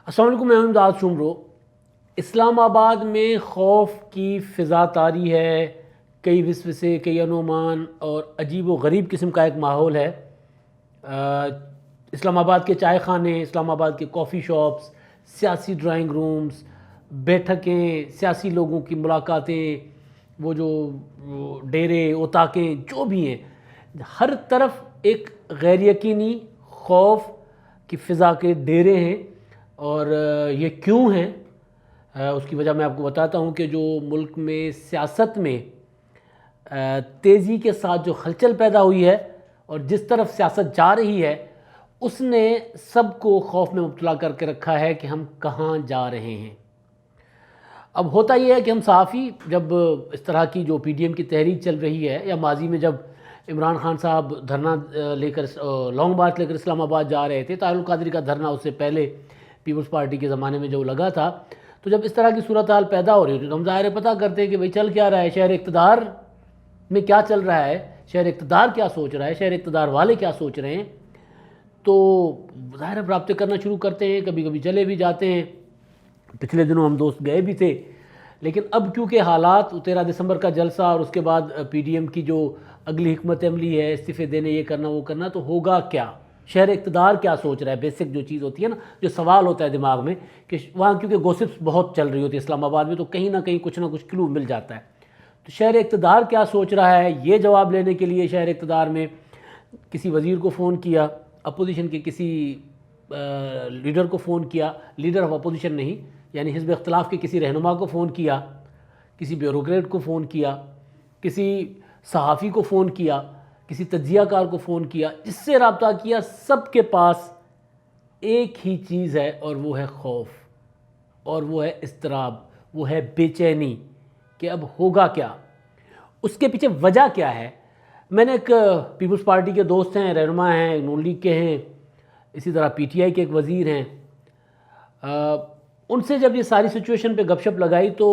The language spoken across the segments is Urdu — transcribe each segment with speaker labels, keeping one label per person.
Speaker 1: السلام علیکم، میں امداد شمرو۔ اسلام آباد میں خوف کی فضا طاری ہے، کئی وسوسے، کئی انومان اور عجیب و غریب قسم کا ایک ماحول ہے۔ اسلام آباد کے چائے خانے، اسلام آباد کے کافی شاپس، سیاسی ڈرائنگ رومز، بیٹھکیں، سیاسی لوگوں کی ملاقاتیں، وہ جو ڈیرے اوتاکیں جو بھی ہیں، ہر طرف ایک غیر یقینی خوف کی فضا کے ڈیرے ہیں۔ اور یہ کیوں ہیں، اس کی وجہ میں آپ کو بتاتا ہوں کہ جو ملک میں سیاست میں تیزی کے ساتھ جو ہلچل پیدا ہوئی ہے اور جس طرف سیاست جا رہی ہے، اس نے سب کو خوف میں مبتلا کر کے رکھا ہے کہ ہم کہاں جا رہے ہیں۔ اب ہوتا یہ ہے کہ ہم صحافی جب اس طرح کی جو پی ڈی ایم کی تحریک چل رہی ہے، یا ماضی میں جب عمران خان صاحب دھرنا لے کر لانگ مارچ لے کر اسلام آباد جا رہے تھے، طاہر القادری کا دھرنا اس سے پہلے پیپلز پارٹی کے زمانے میں جو لگا تھا، تو جب اس طرح کی صورتحال پیدا ہو رہی ہوتی تو ہم ظاہر پتہ کرتے ہیں کہ بھئی چل کیا رہا ہے، شہر اقتدار میں کیا چل رہا ہے، شہر اقتدار کیا سوچ رہا ہے، شہر اقتدار والے کیا سوچ رہے ہیں۔ تو ظاہر رابطے کرنا شروع کرتے ہیں، کبھی کبھی چلے بھی جاتے ہیں۔ پچھلے دنوں ہم دوست گئے بھی تھے، لیکن اب کیونکہ حالات 13 دسمبر کا جلسہ اور اس کے بعد پی ڈی ایم کی جو اگلی حکمت عملی ہے، استعفے دینے، یہ کرنا وہ کرنا، تو ہوگا کیا، شہر اقتدار کیا سوچ رہا ہے، بیسک جو چیز ہوتی ہے نا، جو سوال ہوتا ہے دماغ میں، کہ وہاں کیونکہ گوسپس بہت چل رہی ہوتی ہے اسلام آباد میں، تو کہیں نہ کہیں کچھ نہ کچھ کلو مل جاتا ہے۔ تو شہر اقتدار کیا سوچ رہا ہے، یہ جواب لینے کے لیے شہر اقتدار میں کسی وزیر کو فون کیا، اپوزیشن کے کسی لیڈر کو فون کیا، لیڈر آف اپوزیشن نہیں، یعنی حزب اختلاف کے کسی رہنما کو فون کیا، کسی بیوروکریٹ کو فون کیا، کسی صحافی کو فون کیا، کسی تجزیہ کار کو فون کیا، جس سے رابطہ کیا، سب کے پاس ایک ہی چیز ہے، اور وہ ہے خوف، اور وہ ہے اضطراب، وہ ہے بے چینی کہ اب ہوگا کیا، اس کے پیچھے وجہ کیا ہے۔ میں نے ایک پیپلز پارٹی کے دوست ہیں، رہنما ہیں، نون لیگ کے ہیں، اسی طرح پی ٹی آئی کے ایک وزیر ہیں، ان سے جب یہ ساری سچویشن پہ گپ شپ لگائی تو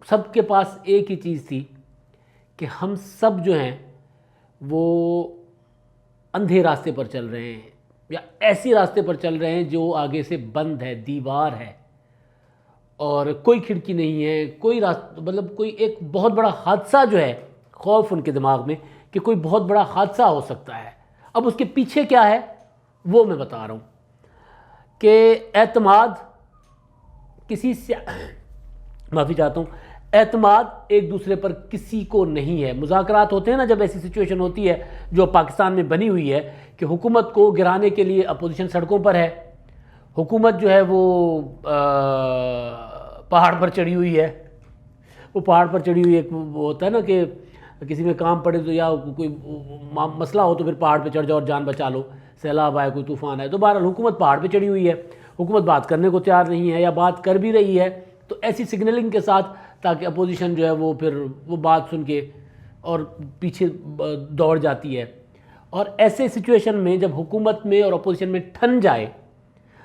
Speaker 1: سب کے پاس ایک ہی چیز تھی کہ ہم سب جو ہیں وہ اندھے راستے پر چل رہے ہیں، یا ایسی راستے پر چل رہے ہیں جو آگے سے بند ہے، دیوار ہے، اور کوئی کھڑکی نہیں ہے، کوئی راستہ، مطلب کوئی ایک بہت بڑا حادثہ جو ہے، خوف ان کے دماغ میں کہ کوئی بہت بڑا حادثہ ہو سکتا ہے۔ اب اس کے پیچھے کیا ہے وہ میں بتا رہا ہوں کہ اعتماد کسی سے معافی چاہتا ہوں، اعتماد ایک دوسرے پر کسی کو نہیں ہے۔ مذاکرات ہوتے ہیں نا، جب ایسی سچویشن ہوتی ہے جو پاکستان میں بنی ہوئی ہے کہ حکومت کو گرانے کے لیے اپوزیشن سڑکوں پر ہے، حکومت جو ہے وہ پہاڑ پر چڑھی ہوئی ہے، وہ پہاڑ پر چڑھی ہوئی ایک وہ ہوتا ہے نا کہ کسی میں کام پڑے تو یا کوئی مسئلہ ہو تو پھر پہاڑ پہ چڑھ جاؤ اور جان بچا لو، سیلاب آئے، کوئی طوفان آئے، تو بہرحال حکومت پہاڑ پہ چڑھی ہوئی ہے، حکومت بات کرنے کو تیار نہیں ہے، یا بات کر بھی رہی ہے تو ایسی سگنلنگ کے ساتھ تاکہ اپوزیشن جو ہے وہ پھر وہ بات سن کے اور پیچھے دوڑ جاتی ہے۔ اور ایسے سچویشن میں جب حکومت میں اور اپوزیشن میں ٹھن جائے،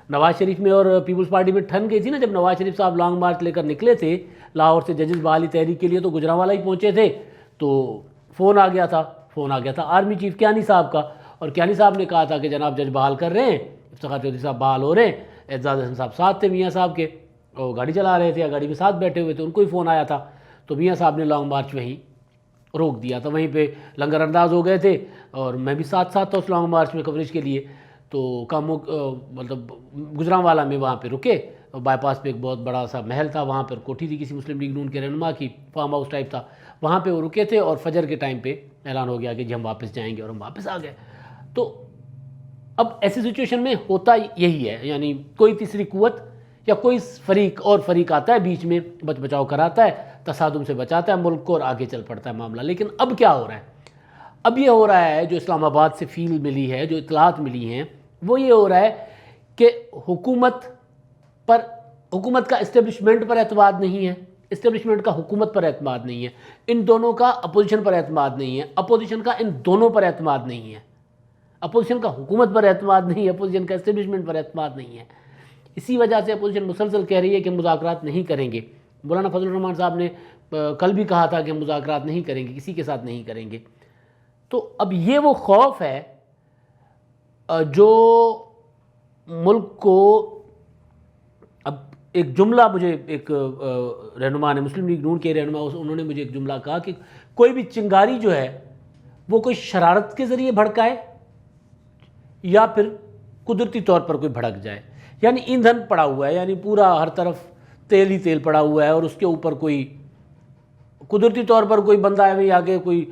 Speaker 1: نواز شریف میں اور پیپلز پارٹی میں ٹھن گئی تھی نا، جب نواز شریف صاحب لانگ مارچ لے کر نکلے تھے لاہور سے ججز بحالی تحریک کے لیے، تو گجرانوالہ ہی پہنچے تھے، تو فون آ گیا تھا آرمی چیف کیانی صاحب کا، اور کیانی صاحب نے کہا تھا کہ جناب جج بحال کر رہے ہیں، افتخار چودھری صاحب بحال ہو رہے ہیں، اعزاز حسن صاحب ساتھ تھے میاں صاحب کے، وہ گاڑی چلا رہے تھے یا گاڑی میں ساتھ بیٹھے ہوئے تھے، ان کو ہی فون آیا تھا، تو میاں صاحب نے لانگ مارچ وہیں روک دیا تھا، وہیں پہ لنگر انداز ہو گئے تھے، اور میں بھی ساتھ تھا اس لانگ مارچ میں کوریج کے لیے، تو کاموں مطلب گجرانوالہ میں وہاں پہ رکے، بائی پاس پہ ایک بہت بڑا سا محل تھا، وہاں پر کوٹھی تھی کسی مسلم لیگ نون کے رہنما کی، فارم ہاؤس ٹائپ تھا، وہاں پہ وہ رکے تھے، اور فجر کے ٹائم پہ اعلان ہو گیا کہ جی ہم واپس جائیں گے، اور ہم واپس آ گئے۔ تو اب ایسی سچویشن میں ہوتا یہی ہے، یعنی کوئی تیسری قوت یا کوئی فریق آتا ہے بیچ میں، بچاؤ کراتا ہے، تصادم سے بچاتا ہے ملک کو، اور آگے چل پڑتا ہے معاملہ۔ لیکن اب کیا ہو رہا ہے، اب یہ ہو رہا ہے جو اسلام آباد سے فیل ملی ہے، جو اطلاعات ملی ہیں، وہ یہ ہو رہا ہے کہ حکومت کا اسٹیبلشمنٹ پر اعتماد نہیں ہے، اسٹیبلشمنٹ کا حکومت پر اعتماد نہیں ہے، ان دونوں کا اپوزیشن پر اعتماد نہیں ہے، اپوزیشن کا ان دونوں پر اعتماد نہیں ہے، اپوزیشن کا حکومت پر اعتماد نہیں ہے، اپوزیشن کا اسٹیبلشمنٹ پر اعتماد نہیں ہے۔ اسی وجہ سے اپوزیشن مسلسل کہہ رہی ہے کہ مذاکرات نہیں کریں گے۔ مولانا فضل الرحمان صاحب نے کل بھی کہا تھا کہ ہم مذاکرات نہیں کریں گے، کسی کے ساتھ نہیں کریں گے۔ تو اب یہ وہ خوف ہے جو ملک کو ایک جملہ مجھے ایک رہنما نے، مسلم لیگ نون کے رہنما، انہوں نے مجھے ایک جملہ کہا کہ کوئی بھی چنگاری جو ہے وہ کوئی شرارت کے ذریعے بھڑکائے یا پھر قدرتی طور پر کوئی بھڑک جائے، یعنی ایندھن پڑا ہوا ہے، یعنی پورا ہر طرف تیل ہی تیل پڑا ہوا ہے، اور اس کے اوپر کوئی قدرتی طور پر کوئی بندہ ہے آگے کوئی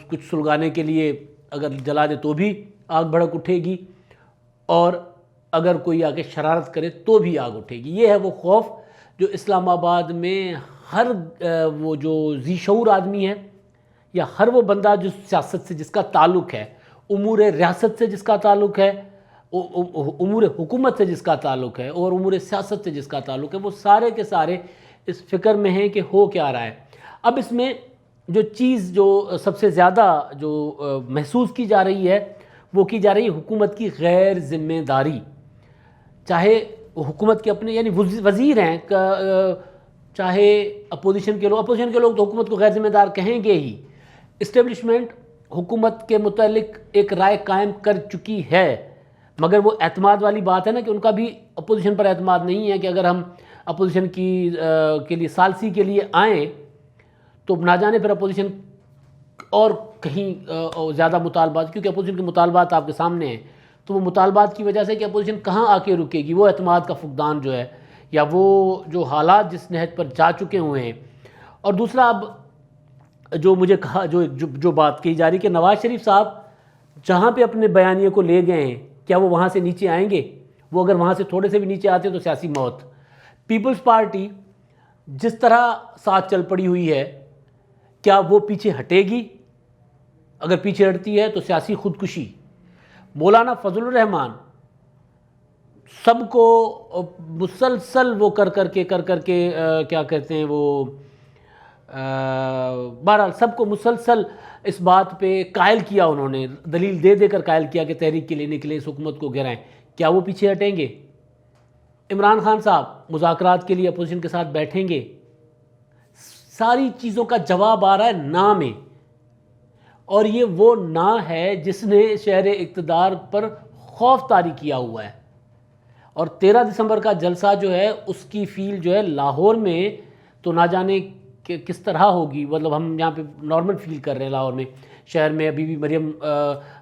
Speaker 1: کچھ سلگانے کے لیے اگر جلا دے تو بھی آگ بھڑک اٹھے گی، اور اگر کوئی آگے شرارت کرے تو بھی آگ اٹھے گی۔ یہ ہے وہ خوف جو اسلام آباد میں ہر وہ جو ذی شعور آدمی ہے، یا ہر وہ بندہ جو سیاست سے جس کا تعلق ہے، امور ریاست سے جس کا تعلق ہے، امور حکومت سے جس کا تعلق ہے، اور امور سیاست سے جس کا تعلق ہے، وہ سارے کے سارے اس فکر میں ہیں کہ ہو کیا رہا ہے۔ اب اس میں جو چیز جو سب سے زیادہ جو محسوس کی جا رہی ہے وہ کی جا رہی ہے حکومت کی غیر ذمہ داری، چاہے حکومت کے اپنے یعنی وزیر ہیں، چاہے اپوزیشن کے لوگ تو حکومت کو غیر ذمہ دار کہیں گے ہی۔ اسٹیبلشمنٹ حکومت کے متعلق ایک رائے قائم کر چکی ہے، مگر وہ اعتماد والی بات ہے نا کہ ان کا بھی اپوزیشن پر اعتماد نہیں ہے کہ اگر ہم اپوزیشن کے لیے ثالثی کے لیے آئیں تو نہ جانے پھر اپوزیشن اور کہیں زیادہ مطالبات، کیونکہ اپوزیشن کے مطالبات آپ کے سامنے ہیں، تو وہ مطالبات کی وجہ سے کہ اپوزیشن کہاں آ کے رکے گی، وہ اعتماد کا فقدان جو ہے، یا وہ جو حالات جس نہج پر جا چکے ہوئے ہیں۔ اور دوسرا اب جو مجھے کہا جو بات کہی جا رہی کہ نواز شریف صاحب جہاں پہ اپنے بیانیے کو لے گئے ہیں کیا وہ وہاں سے نیچے آئیں گے؟ وہ اگر وہاں سے تھوڑے سے بھی نیچے آتے ہیں تو سیاسی موت۔ پیپلز پارٹی جس طرح ساتھ چل پڑی ہوئی ہے کیا وہ پیچھے ہٹے گی؟ اگر پیچھے ہٹتی ہے تو سیاسی خودکشی۔ مولانا فضل الرحمان سب کو مسلسل وہ کر کر کے کیا کہتے ہیں وہ بہرحال سب کو مسلسل اس بات پہ قائل کیا، انہوں نے دلیل دے کر قائل کیا کہ تحریک کے لیے نکلے، اس حکومت کو گرائیں۔ کیا وہ پیچھے ہٹیں گے؟ عمران خان صاحب مذاکرات کے لیے اپوزیشن کے ساتھ بیٹھیں گے؟ ساری چیزوں کا جواب آ رہا ہے نا میں، اور یہ وہ نا ہے جس نے شہر اقتدار پر خوف طاری کیا ہوا ہے۔ اور 13 دسمبر کا جلسہ جو ہے اس کی فیل جو ہے لاہور میں تو نہ جانے کہ کس طرح ہوگی، مطلب ہم یہاں پہ نارمل فیل کر رہے ہیں لاہور میں، شہر میں ابھی بھی مریم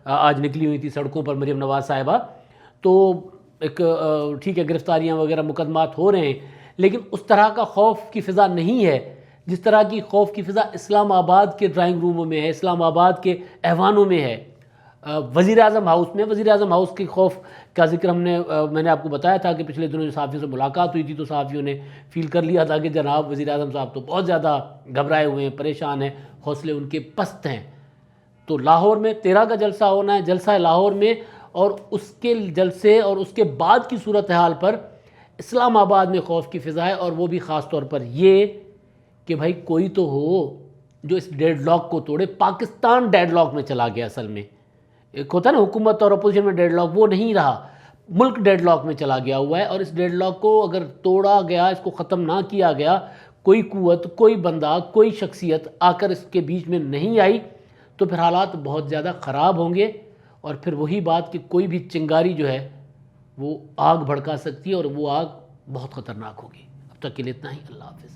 Speaker 1: آج نکلی ہوئی تھی سڑکوں پر، مریم نواز صاحبہ، تو ایک ٹھیک ہے گرفتاریاں وغیرہ مقدمات ہو رہے ہیں، لیکن اس طرح کا خوف کی فضا نہیں ہے جس طرح کی خوف کی فضا اسلام آباد کے ڈرائنگ روموں میں ہے، اسلام آباد کے ایوانوں میں ہے، وزیر اعظم ہاؤس میں۔ وزیر اعظم ہاؤس کے خوف کا ذکر میں نے آپ کو بتایا تھا کہ پچھلے دنوں جو صحافیوں سے ملاقات ہوئی تھی تو صحافیوں نے فیل کر لیا تھا کہ جناب وزیر اعظم صاحب تو بہت زیادہ گھبرائے ہوئے ہیں، پریشان ہیں، حوصلے ان کے پست ہیں۔ تو لاہور میں 13 کا جلسہ ہونا ہے، جلسہ ہے لاہور میں، اور اس کے جلسے اور اس کے بعد کی صورتحال پر اسلام آباد میں خوف کی فضا ہے، اور وہ بھی خاص طور پر یہ کہ بھائی کوئی تو ہو جو اس ڈیڈ لاک کو توڑے۔ پاکستان ڈیڈ لاک میں چلا گیا، اصل میں ایک ہوتا ہے نا حکومت اور اپوزیشن میں ڈیڈ لاک، وہ نہیں رہا، ملک ڈیڈ لاک میں چلا گیا ہوا ہے، اور اس ڈیڈ لاک کو اگر توڑا گیا، اس کو ختم نہ کیا گیا، کوئی قوت، کوئی بندہ، کوئی شخصیت آ کر اس کے بیچ میں نہیں آئی تو پھر حالات بہت زیادہ خراب ہوں گے، اور پھر وہی بات کہ کوئی بھی چنگاری جو ہے وہ آگ بھڑکا سکتی ہے، اور وہ آگ بہت خطرناک ہوگی۔ اب تک کے لیے اتنا ہی، اللہ حافظ۔